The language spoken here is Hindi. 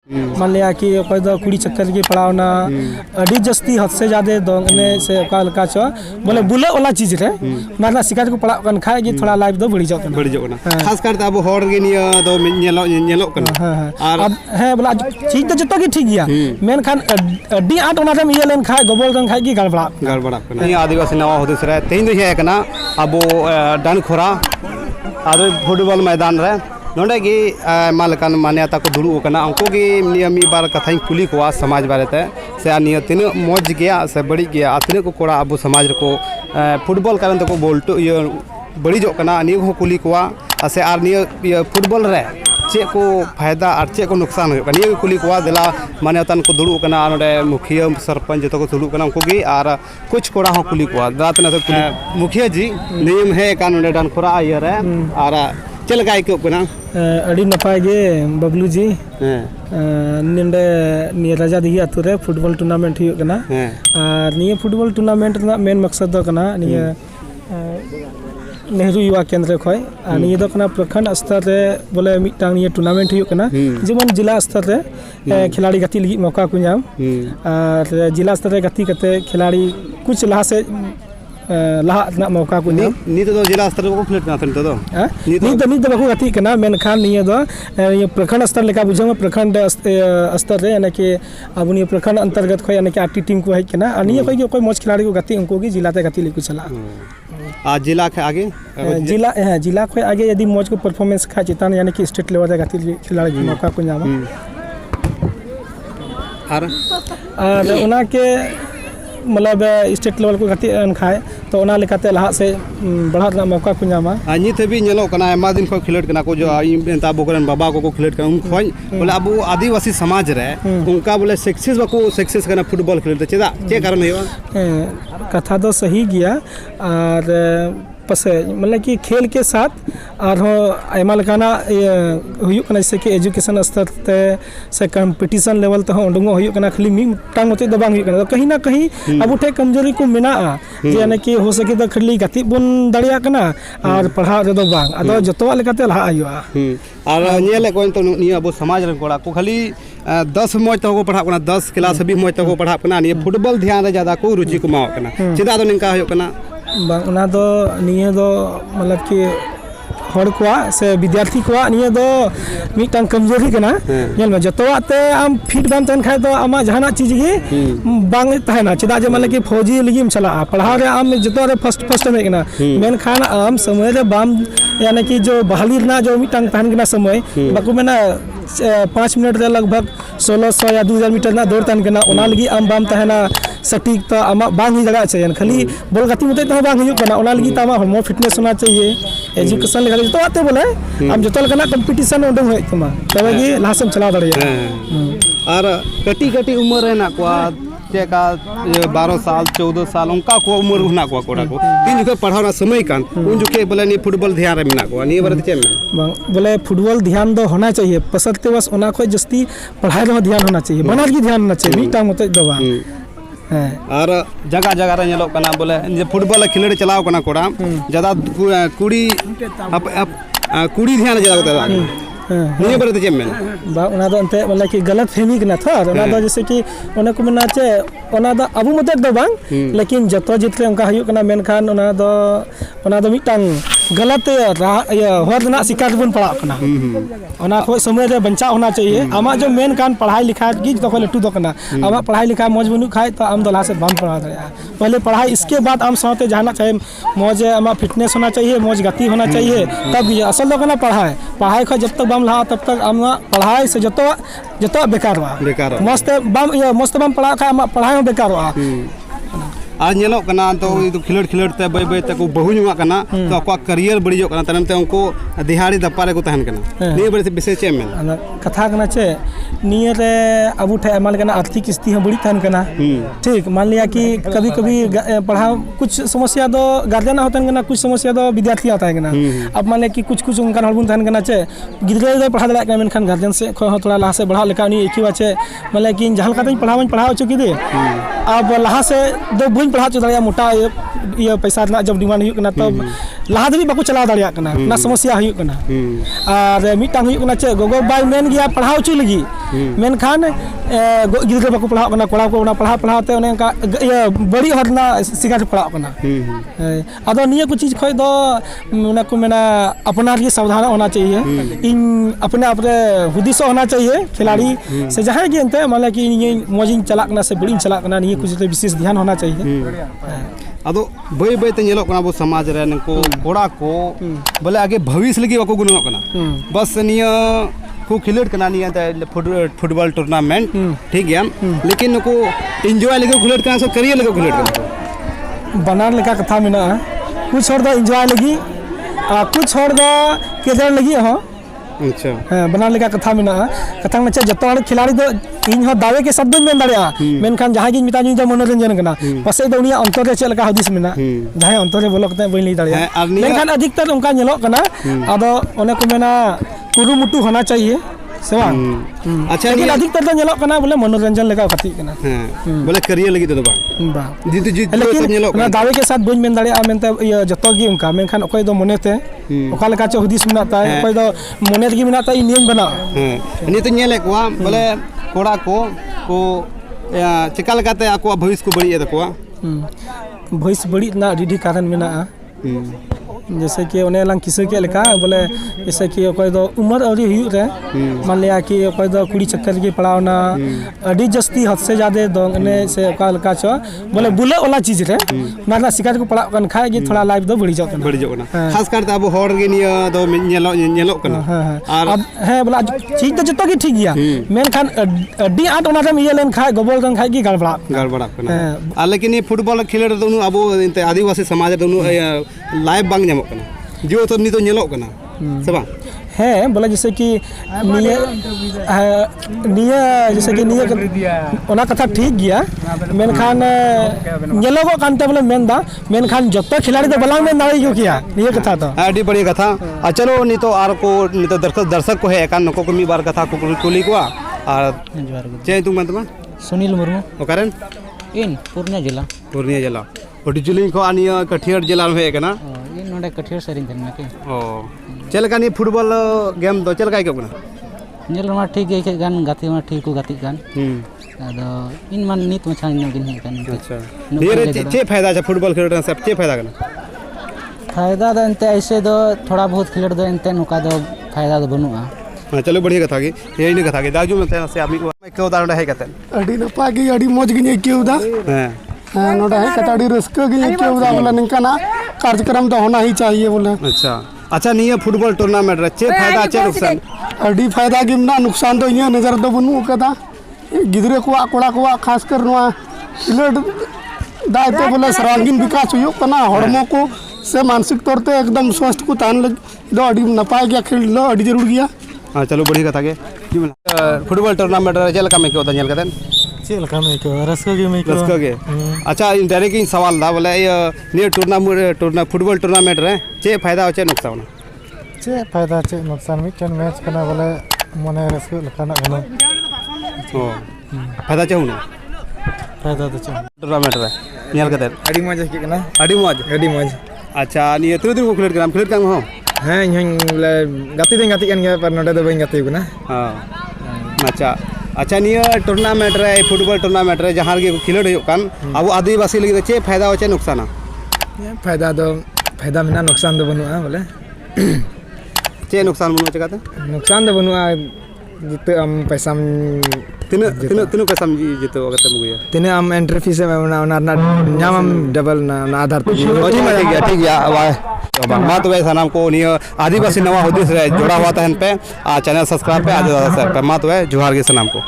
मान लिया कि कोई दो कुड़ी चक्कर की पड़ावना अड़ी जस्ती हद से ज़्यादा दोंगने से का चो बोले बुले वाला चीज़ रे माना शिकार को पड़ा कन खाए कि थोड़ा लाइफ दो बढ़ी जाओ खास कर अब हॉर के निया दो नेलो अब है बोला चीज तो जतो की ठीक गया मेन खान अड़ी आट ओना में ये लेन खाए गोबल कन खाए की गड़बड़ा नहीं आदिवासी नवा होदस रे तेन दो है कना अब डान खोरा आरो फुटबॉल मैदान रे नोडे की मालकान मान्यता को दुड़ू कना उनको की नियम बार कथा कुली को समाज बारे से निया तीन मौज गया से बड़ी गया तीन को कोड़ा अब समाज को फुटबॉल कारण तो बोल्टो ये बड़ी जो कना निया को कुली को से आर निया फुटबॉल रे चे को फायदा और चे को नुकसान हो निया कुली को दिला मान्यता को दुड़ू कना नोडे मुखिया सरपंच जो को दुड़ू कना उनको की और कुछ कोड़ा हो कुली को रात ना तो मुखिया जी नियम है का नोडे डान खोरा ये रे और चल गाय के उपना अड़ी नपाय गे बबलू जी निंडे निया राजा दिही आतु रे फुटबॉल टूर्नामेंट हुई कना और निया फुटबॉल टूर्नामेंट ना मेन मकसद दो कना निया नेहरू युवा केंद्र खय निया दो कना प्रखंड स्तर रे बोले मिटांग निया टूर्नामेंट हुई कना जेमन जिला स्तर रे खिलाड़ी गति लगी मौका को नाम और जिला स्तर रे गति कते खिलाड़ी कुछ लहा से लहा मौका को नी तो जिला स्तर को खेलत ना तो नी तो बाको गति कना मेन खान निया दो ये प्रखंड स्तर लेका बुझो प्रखंड स्तर रे यानी कि अब नि प्रखंड अंतर्गत खय यानी कि आटी टीम को है कना और निया कोई कोई मौज खिलाड़ी को गति उनको की जिला ते गति लेको चला आज जिला के आगे जिला खय आगे यदि मौज को परफॉर्मेंस खा चितान यानी कि स्टेट लेवल ते गति खिलाड़ी की मौका को नाम और उना के मतलब स्टेट लेवल को गति खाए तो ओना लेकाते लहा से बढ़ा मौका को नामा नित भी नेलो कना एमा दिन को खिलट कना को जो एंता बोकरन बाबा को खिलट कना उन खोय बोले अब आदिवासी समाज रे उनका बोले सक्सेस कना फुटबॉल खिलट चेदा के कारण हेवा कथा तो सही गया और पसे मतलब कि खेल के साथ और आयमा लकाना जैसे कि एजुकेशन स्तर ते से कंपटीशन लेवल ते उडंगो खाली मिटांग मते दबांग तो कहीं ना कहीं अब ठे कमजोरी को मेना यानी कि हो सके तो खाली गति बन दाड़िया कना और पढ़ा रे दो बांग अदो जतवा लेकाते लहा आयुआ और नेले कोन तो नि अब समाज रे कोड़ा को खाली 10 मौज तक को पढ़ा कना 10 क्लास भी मौज तक को पढ़ा कना नि फुटबॉल ध्यान रे ज्यादा को रुचि कुमाव कना चेदा तो निका हो कना बांगना दो निये दो मतलब कि हर को से विद्यार्थी को निये दो मिटांग कमजोरी कना नेल में जतवाते आम फिट बाम तन खाय तो आमा जहाना चीज गे बांग तहना चेदा जे मतलब कि फौजी लिगिम चला पढ़ा रे आम जतो रे फर्स्ट में कना मेन खाना आम समय रे बाम यानी कि जो बहाली ना जो मिटांग तहन कना समय बाकू में ना 5 मिनट रे लगभग 1600 या 2000 मीटर ना दौड़ तहन कना ओना लगी आम बाम तहना सटीक तो आमा बांग ही जगह चाहिए खाली बॉल गति मते तो बांग हुई कना ओना लगी तो आमा हॉर्मोन फिटनेस होना चाहिए एजुकेशन लेखा तो आते बोले हम जतो लकना कंपटीशन ओडंग होय तमा तबे गी लासम चला दड़िया और कटी उम्र है ना को चेका 12 साल 14 साल उनका को उम्र हुना को कोड़ा को तीन जो पढ़ाना समय कान उन जो के बोले नि फुटबॉल ध्यान रे मिना को नि बरत चेम बोले फुटबॉल ध्यान दो होना चाहिए पसरते बस ओना को जस्ती पढ़ाई रे ध्यान होना चाहिए बनार की ध्यान होना चाहिए मीटा मते दबा और जगह रे नेलो कना बोले जे फुटबॉल खिलड़ चलाओ कना कोड़ा ज्यादा कुड़ी ध्यान ज्यादा होता है नहीं बरत चेम बा ओना दो अंते मतलब कि गलत फहमी कना था ओना दो जैसे कि ओना को मना चे ओना दो अबु मते दो बांग लेकिन जतो जितले उनका हयु कना मेन खान ओना दो मिटांग गलत हर ना शिकार बन पड़ा कना ओना को समय रे बंचा होना चाहिए आमा जो मेन कान पढ़ाई लिखाई की तो लटू दो कना आमा पढ़ाई लिखाई मौज बनु खाए तो आम दला से बाम पढ़ा दे पहले पढ़ाई इसके बाद आम साथे जाना चाहिए मौज आमा फिटनेस होना चाहिए मौज गति होना चाहिए तब असल दो कना पढ़ाई को जब तक बाम लहा तब तक आम पढ़ाई से जतो बेकार मस्त बाम पढ़ा खाए आमा पढ़ाई बेकार आज नेलो कना तो खिलड़ ते बय बय तक बहु नुआ कना तो अको करियर बड़ी जो कना तनम ते उनको दिहाड़ी दपारे को तहन कना नि बड़े विषय चे में कथा कना चे निये रे अबु ठे मान कना आर्थिक स्थिति हम बड़ी तहन कना ठीक मान लिया कि कभी पढ़ा कुछ समस्या दो गार्जियन होतन कना कुछ समस्या दो विद्यार्थी आता है कना अब मान लिया कि कुछ उनका हरबुन तहन कना चे गिदरे दो पढ़ा दला कना मेनखान गार्जियन से खो थोड़ा लाहा से बढ़ा लेका नी एकी बाचे मान लिया कि जहां का पढ़ाव चुकी दे अब लाहा से दो पढ़ा चुका मोटा ये पैसा जब डिमांड हुई तब laha dhabi bako chalaw dareyak kana na समस्या हुयुग kana ar mitang huyuk kana che gogo bai men gya padhaw chu lagi menkhan gidra bako padhaw kana kora ko ona padhaw te one ka badi hor na sigar padhaw kana ado niya ko चीज khoi do mena ko mena अपना लिए सावधान होना चाहिए इन अपने अपने हुदिस होना चाहिए खिलाड़ी से जहाँ की अंत मतलब कि ये मौजिंग चलाकना से बड़ी चलाकना नहीं कुछ तो विशेष ध्यान होना चाहिए अदो बई बई ते नेलो कना बो समाज रे नको कोड़ा को बोले आगे भविष्य लगी बको गुनो कना बस निया को खिलेट कना निया ते फुटबॉल टूर्नामेंट ठीक है लेकिन नको एंजॉय लगे खिलेट कना से करियर लगे खिलेट कना बनार लेका कथा मेना कुछ और दा एंजॉय लगी कुछ और दा केजर लगी हो अच्छा बनार लेका कथा मेना कथा में जतो हर खिलाड़ी दो इन हो दावे के शब्द में दाड़िया मेनखान जहां की मिता जो मनोरंजन कना पसे दो उनिया अंतर रे चलका हदिस मेना जहां अंतर रे बोलक ते बई लई दाड़िया मेनखान अधिकतर उनका नेलो कना आदो ओने को मेना कुरुमुटु होना चाहिए सेवा अच्छा लेकिन अधिकतर तो नेलो कना बोले मनोरंजन लेका खाती कना बोले करियर लगी तो बा जीत जीत सब नेलो ना दावे के साथ बई मेन दाड़िया मेनते जतो गी उनका मेनखान ओकय दो मनेते ओका लेका च हदिस मेना ताय ओकय दो मने गी मेना ताय नियम बना नि तो नेले कोआ बोले कोड़ा को चिका लगाते आको भविष्य को बड़ी तको भविष्य बड़ी ना डिडी कारण मेना जैसे कि उन्हें लंग किसे के लेका बोले जैसे कि कोई दो उम्र अवधि हुई रे मान लिया कि कोई दो कुड़ी चक्कर की पड़ावना अड़ी जस्ती हद से ज्यादा दोंगने से का लका छ बोले बुले वाला चीज रे ना शिकार को पड़ा कन खाए कि थोड़ा लाइफ दो बढ़ी जाओ खास कर अब हॉर गे निया दो नेलो कना और है बोला ठीक तो जतो की ठीक गया मेन खान अड़ी आट ओना रे ये लेन खाए गोबल रंग खाए की गड़बड़ा कना लेकिन ये फुटबॉल खेले दो अब आदिवासी समाज दो लाइव बांग जो तो नहीं तो नेलो कना से बा है बोला जैसे कि निया जैसे कि निया ओना कथा ठीक गया मेनखान नेलो को कांते बोले मेनदा मेनखान जत्तो खिलाड़ी तो बलांग में नाई क्यों किया ये कथा तो आडी बड़ी कथा चलो नहीं तो आर को नहीं तो दर्शक को है एकान को मी बार कथा को कुली को और जय तुम मतमा सुनील मुर्मू ओकरन इन पूर्णिया जिला ओटी जुलिंग को आनिया कठियार जिला में है कना इन नोडे कठियार सरिन थन के ओ चलका नि फुटबॉल गेम दो चलका के कना नेल मा ठीक के गान गाती मा ठीक को गाती गान आदो इन मन नित मछा इन गिन है गान अच्छा ढेर चे फायदा है फुटबॉल खेलने से चे फायदा कना फायदा दो एंते ऐसे दो थोड़ा बहुत खेल दो एंते नुका दो फायदा दो बनुआ चलो बढ़िया कथा की यही नहीं कथा की दाजू में से आदमी को क्यों दांडा है कतन अडी नपा की अडी मौज गिन क्यों दा हां नोडा है कताड़ी रस्क गिन क्यों दा बोला निकना कार्यक्रम तो होना ही चाहिए बोले अच्छा नहीं है फुटबॉल टूर्नामेंट रे चे फायदा चे नुकसान अडी फायदा गिमना नुकसान तो ये नजर दो बनु कदा गिदरे को कोड़ा को खास कर नवा इलड दायते बोले सर्वांगीण विकास हुयो कना हड़मो को से मानसिक तौर पे एकदम स्वस्थ को तान लग दो अडी नपा गया खेल लो अडी जरूर गया हाँ चलो बढ़िया कथा के फुटबॉल टूर्नामेंट रे चलका में क्यों दनियल कदन चलका में क्यों रस्का के अच्छा डायरेक्ट सवाल दा बोले ये टूर्नामेंट फुटबॉल टूर्नामेंट रे चे फायदा हो चे नुकसान चे फायदा चे नुकसान मिटन मैच कना बोले मने रस्का लखाना गनो ओ फायदा चे हुनो फायदा तो चे टूर्नामेंट रे नियल कदन अडी मौज के कना अडी मौज अच्छा ये तीन को खेल काम हो हाँ इन बोले गाती दिन गाती गया पर नोडे दो बई गाती कना हां अच्छा निया टूर्नामेंट रे फुटबॉल टूर्नामेंट रे जहां के खिलोड हो कान अब आदिवासी लगे चे फायदा हो चे नुकसान फायदा मेना नुकसान दो बनुआ बोले चे नुकसान बनु चकाते नुकसान दो बनुआ जिते हम पैसा तीन पैसा जितो अगते मुगया तीने हम एंट्री फीस ना नाम हम डबल ना आधार पे ठीक है मा तो सामान को आदिवासी नवा हुदिस जोड़ा हुआ था पे चैनल सब्सक्राइब पे आज मा तो जोहार के सनाम को।